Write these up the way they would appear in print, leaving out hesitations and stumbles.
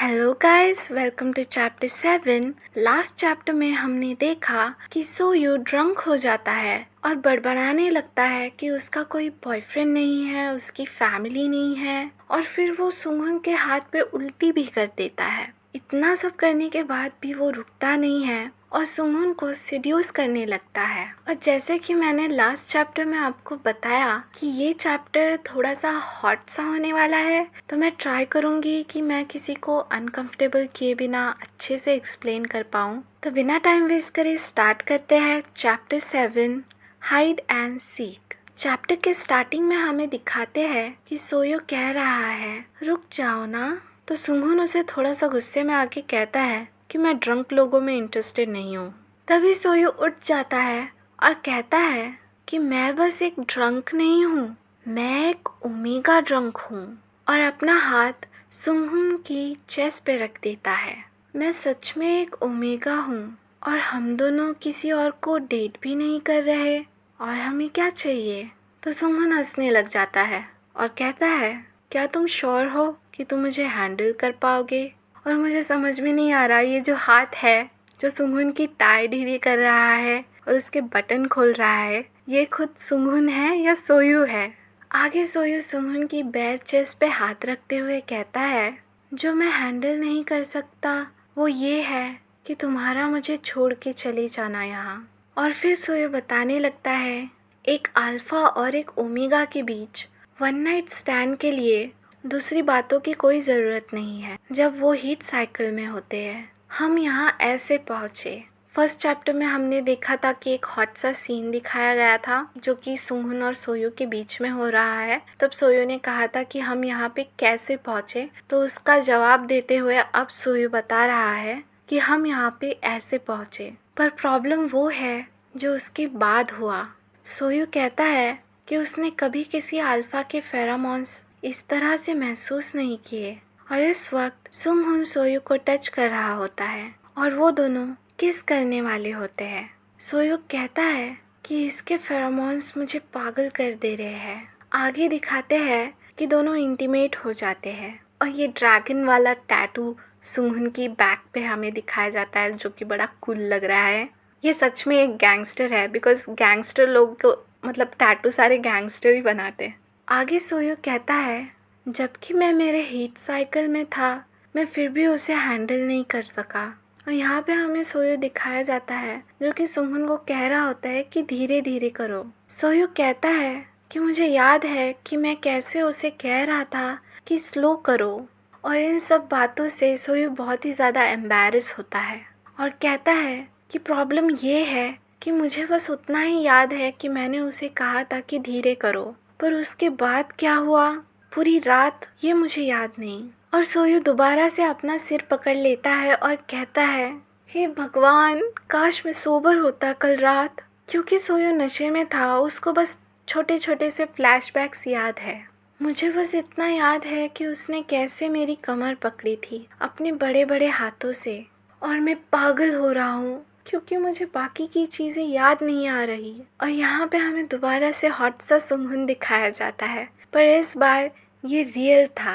Hello guys, welcome to chapter 7। Last chapter में हमने देखा कि सोयू ड्रंक हो जाता है और बड़बड़ाने लगता है कि उसका कोई बॉयफ्रेंड नहीं है, उसकी फैमिली नहीं है, और फिर वो सुंगहुन के हाथ पे उल्टी भी कर देता है। इतना सब करने के बाद भी वो रुकता नहीं है और सुंगहुन को सिड्यूस करने लगता है। और जैसे कि मैंने लास्ट चैप्टर में आपको बताया कि ये चैप्टर थोड़ा सा हॉट सा होने वाला है, तो मैं ट्राई करूँगी कि मैं किसी को अनकंफर्टेबल किए बिना अच्छे से एक्सप्लेन कर पाऊँ। तो बिना टाइम वेस्ट करे स्टार्ट करते हैं chapter 7, hide and seek. Chapter के स्टार्टिंग में हमें दिखाते हैं कि सोयो कह रहा है, रुक जाओ ना। तो सुंगहुन उसे थोड़ा सा गुस्से में आके कहता है कि मैं ड्रंक लोगों में इंटरेस्टेड नहीं हूँ। तभी सोयो उठ जाता है और कहता है कि मैं बस एक ड्रंक नहीं हूँ, मैं एक ओमेगा ड्रंक हूँ, और अपना हाथ सुंगहुन की चेस्ट पे रख देता है। मैं सच में एक ओमेगा हूँ और हम दोनों किसी और को डेट भी नहीं कर रहे, और हमें क्या चाहिए। तो सुंगहुन हंसने लग जाता है और कहता है, क्या तुम श्योर हो कि तुम मुझे हैंडल कर पाओगे। और मुझे समझ में नहीं आ रहा, ये जो हाथ है जो सुंगहुन की टाई ढीली कर रहा है और उसके बटन खोल रहा है, ये खुद सुंगहुन है या सोयू है। आगे सोयू सुंगहुन की बेयर चेस्ट पे हाथ रखते हुए कहता है, जो मैं हैंडल नहीं कर सकता वो ये है कि तुम्हारा मुझे छोड़ के चले जाना यहाँ। और फिर सोयू बताने लगता है, एक अल्फा और एक ओमेगा के बीच वन नाइट स्टैंड के लिए दूसरी बातों की कोई ज़रूरत नहीं है जब वो हीट साइकिल में होते हैं। हम यहाँ ऐसे पहुँचे। फर्स्ट चैप्टर में हमने देखा था कि एक हॉट सा सीन दिखाया गया था जो कि सुंगहुन और सोयू के बीच में हो रहा है। तब सोयू ने कहा था कि हम यहाँ पे कैसे पहुँचे, तो उसका जवाब देते हुए अब सोयू बता रहा है कि हम यहाँ पे ऐसे पहुँचे। पर प्रॉब्लम वो है जो उसके बाद हुआ। सोयू कहता है कि उसने कभी किसी अल्फा के फेरोमोन्स इस तरह से महसूस नहीं किए, और इस वक्त सुंगहुन सोयू को टच कर रहा होता है और वो दोनों किस करने वाले होते हैं। सोयू कहता है कि इसके फेरोमोन्स मुझे पागल कर दे रहे हैं। आगे दिखाते हैं कि दोनों इंटीमेट हो जाते हैं और ये ड्रैगन वाला टैटू सुंगहुन की बैक पे हमें दिखाया जाता है, जो कि बड़ा कूल लग रहा है। ये सच में एक गैंगस्टर है, बिकॉज गैंगस्टर लोग को मतलब टैटू सारे गैंगस्टर ही बनाते हैं। आगे सोयू कहता है, जबकि मैं मेरे हीट साइकिल में था, मैं फिर भी उसे हैंडल नहीं कर सका। और यहाँ पे हमें सोयू दिखाया जाता है जो कि सुंगहुन को कह रहा होता है कि धीरे धीरे करो। सोयू कहता है कि मुझे याद है कि मैं कैसे उसे कह रहा था कि स्लो करो, और इन सब बातों से सोयू बहुत ही ज़्यादा एम्बैरेस होता है और कहता है कि प्रॉब्लम ये है कि मुझे बस उतना ही याद है कि मैंने उसे कहा था कि धीरे करो, पर उसके बाद क्या हुआ पूरी रात ये मुझे याद नहीं। और सोयू दोबारा से अपना सिर पकड़ लेता है और कहता है, हे भगवान, काश मैं सोबर होता कल रात। क्योंकि सोयू नशे में था, उसको बस छोटे छोटे से फ्लैशबैक्स याद है। मुझे बस इतना याद है कि उसने कैसे मेरी कमर पकड़ी थी अपने बड़े बड़े हाथों से, और मैं पागल हो रहा हूँ क्योंकि मुझे बाकी की चीज़ें याद नहीं आ रही। और यहाँ पे हमें दोबारा से हॉट सा सुंगहुन दिखाया जाता है, पर इस बार ये रियल था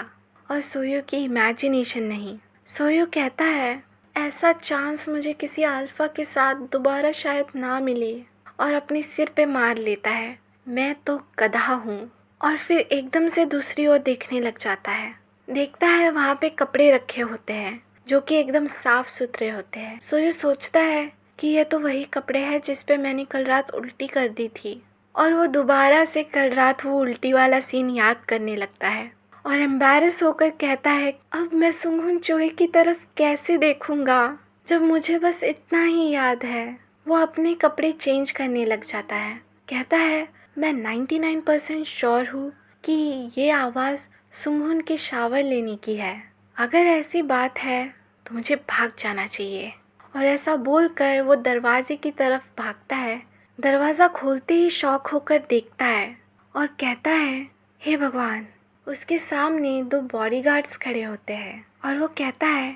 और सोयू की इमेजिनेशन नहीं। सोयू कहता है, ऐसा चांस मुझे किसी अल्फा के साथ दोबारा शायद ना मिले, और अपने सिर पे मार लेता है, मैं तो गधा हूँ। और फिर एकदम से दूसरी ओर देखने लग जाता है। देखता है वहाँ पे कपड़े रखे होते हैं जो कि एकदम साफ सुथरे होते हैं। सोयू सोचता है कि ये तो वही कपड़े हैं जिस पे मैंने कल रात उल्टी कर दी थी, और वो दोबारा से कल रात वो उल्टी वाला सीन याद करने लगता है और एम्बैरस होकर कहता है, अब मैं सुंगहुन चोई की तरफ कैसे देखूंगा जब मुझे बस इतना ही याद है। वो अपने कपड़े चेंज करने लग जाता है। कहता है, मैं 99% श्योर हूँ कि ये आवाज़ सुंगहुन के शावर लेने की है। अगर ऐसी बात है तो मुझे भाग जाना चाहिए। और ऐसा बोलकर वो दरवाजे की तरफ भागता है। दरवाज़ा खोलते ही शॉक होकर देखता है और कहता है, हे भगवान। उसके सामने 2 बॉडीगार्ड्स खड़े होते हैं और वो कहता है,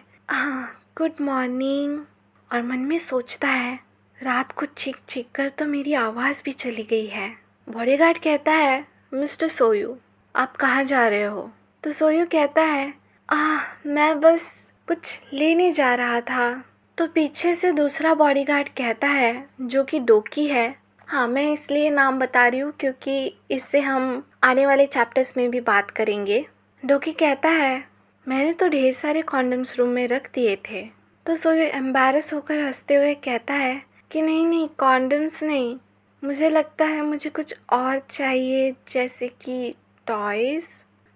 गुड मॉर्निंग। और मन में सोचता है, रात को चीख चीख कर तो मेरी आवाज़ भी चली गई है। बॉडीगार्ड कहता है, मिस्टर सोयू, आप कहाँ जा रहे हो। तो सोयू कहता है, मैं बस कुछ लेने जा रहा था तो पीछे से दूसरा बॉडीगार्ड कहता है, जो कि डोकी है। हाँ, मैं इसलिए नाम बता रही हूँ क्योंकि इससे हम आने वाले चैप्टर्स में भी बात करेंगे। डोकी कहता है, मैंने तो ढेर सारे कॉन्डम्स रूम में रख दिए थे। तो सोयू एम्बैरस होकर हंसते हुए कहता है कि नहीं नहीं, कॉन्डम्स नहीं, मुझे लगता है मुझे कुछ और चाहिए, जैसे कि टॉयज़।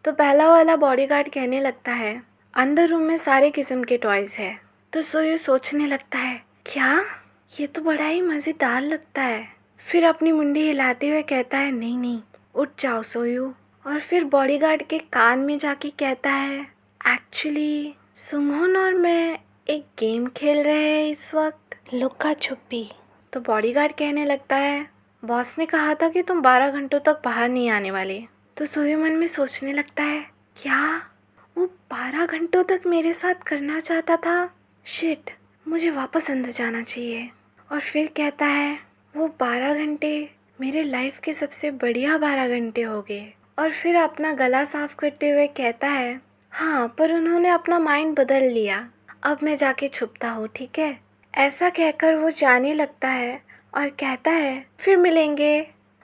तो पहला वाला बॉडीगार्ड कहने लगता है, अंदर रूम में सारे किस्म के टॉयज़ है। तो सोयू सोचने लगता है, क्या, ये तो बड़ा ही मज़ेदार लगता है। फिर अपनी मुंडी हिलाते हुए कहता है, नहीं नहीं, उठ जाओ सोयू। और फिर बॉडीगार्ड के कान में जाके कहता है, एक्चुअली सुमन और मैं एक गेम खेल रहे हैं इस वक्त, लुक्का छुपी। तो बॉडीगार्ड कहने लगता है, बॉस ने कहा था कि तुम 12 घंटों तक बाहर नहीं आने वाले। तो सोयू मन में सोचने लगता है, क्या वो 12 घंटों तक मेरे साथ करना चाहता था? शिट, मुझे वापस अंदर जाना चाहिए। और फिर कहता है, वो 12 घंटे मेरे लाइफ के सबसे बढ़िया 12 घंटे हो गए। और फिर अपना गला साफ करते हुए कहता है, हाँ, पर उन्होंने अपना माइंड बदल लिया, अब मैं जाके छुपता हूँ, ठीक है। ऐसा कहकर वो जाने लगता है और कहता है, फिर मिलेंगे।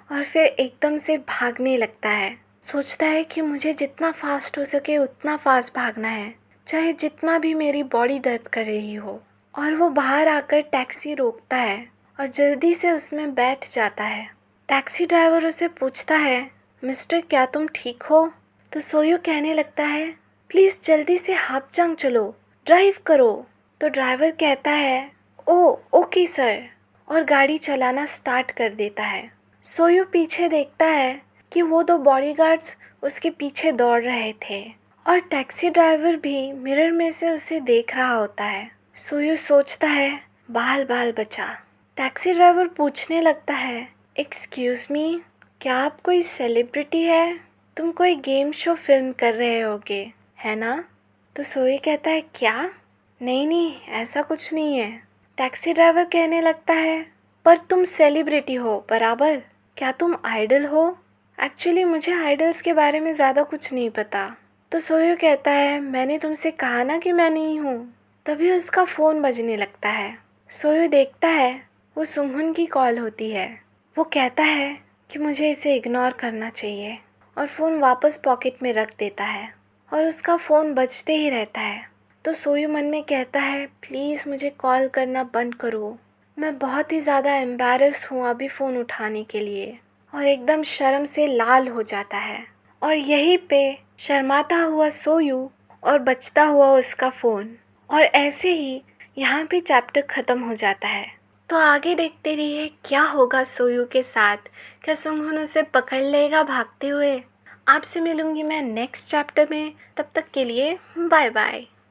और फिर एकदम से भागने लगता है। सोचता है कि मुझे जितना फास्ट हो सके उतना फास्ट भागना है, चाहे जितना भी मेरी बॉडी दर्द कर रही हो। और वो बाहर आकर टैक्सी रोकता है और जल्दी से उसमें बैठ जाता है। टैक्सी ड्राइवर उसे पूछता है, मिस्टर, क्या तुम ठीक हो? तो सोयू कहने लगता है, प्लीज़ जल्दी से हापचांग चलो, ड्राइव करो। तो ड्राइवर कहता है, ओ ओके सर, और गाड़ी चलाना स्टार्ट कर देता है। सोयू पीछे देखता है कि वो दो बॉडीगार्ड्स उसके पीछे दौड़ रहे थे और टैक्सी ड्राइवर भी मिरर में से उसे देख रहा होता है। सोयू सोचता है, बाल बाल बचा। टैक्सी ड्राइवर पूछने लगता है, एक्सक्यूज़ मी, क्या आप कोई सेलिब्रिटी है? तुम कोई गेम शो फिल्म कर रहे होगे, है ना? तो सोयू कहता है, क्या? नहीं नहीं, ऐसा कुछ नहीं है। टैक्सी ड्राइवर कहने लगता है, पर तुम सेलिब्रिटी हो बराबर, क्या तुम आइडल हो? एक्चुअली मुझे आइडल्स के बारे में ज़्यादा कुछ नहीं पता। तो सोयू कहता है, मैंने तुमसे कहा ना कि मैं नहीं हूँ। तभी उसका फ़ोन बजने लगता है। सोयू देखता है, वो सुंघन की कॉल होती है। वो कहता है कि मुझे इसे इग्नोर करना चाहिए और फ़ोन वापस पॉकेट में रख देता है और उसका फ़ोन बजते ही रहता है। तो सोयू मन में कहता है, प्लीज़ मुझे कॉल करना बंद करो, मैं बहुत ही ज़्यादा एम्बैरस्ड हूँ अभी फ़ोन उठाने के लिए। और एकदम शर्म से लाल हो जाता है। और यहीं पे शर्माता हुआ सोयू और बजता हुआ उसका फ़ोन। और ऐसे ही यहाँ पे चैप्टर ख़त्म हो जाता है। तो आगे देखते रहिए क्या होगा सोयू के साथ। क्या सुंघन उसे पकड़ लेगा भागते हुए? आपसे मिलूंगी मैं नेक्स्ट चैप्टर में। तब तक के लिए बाय बाय।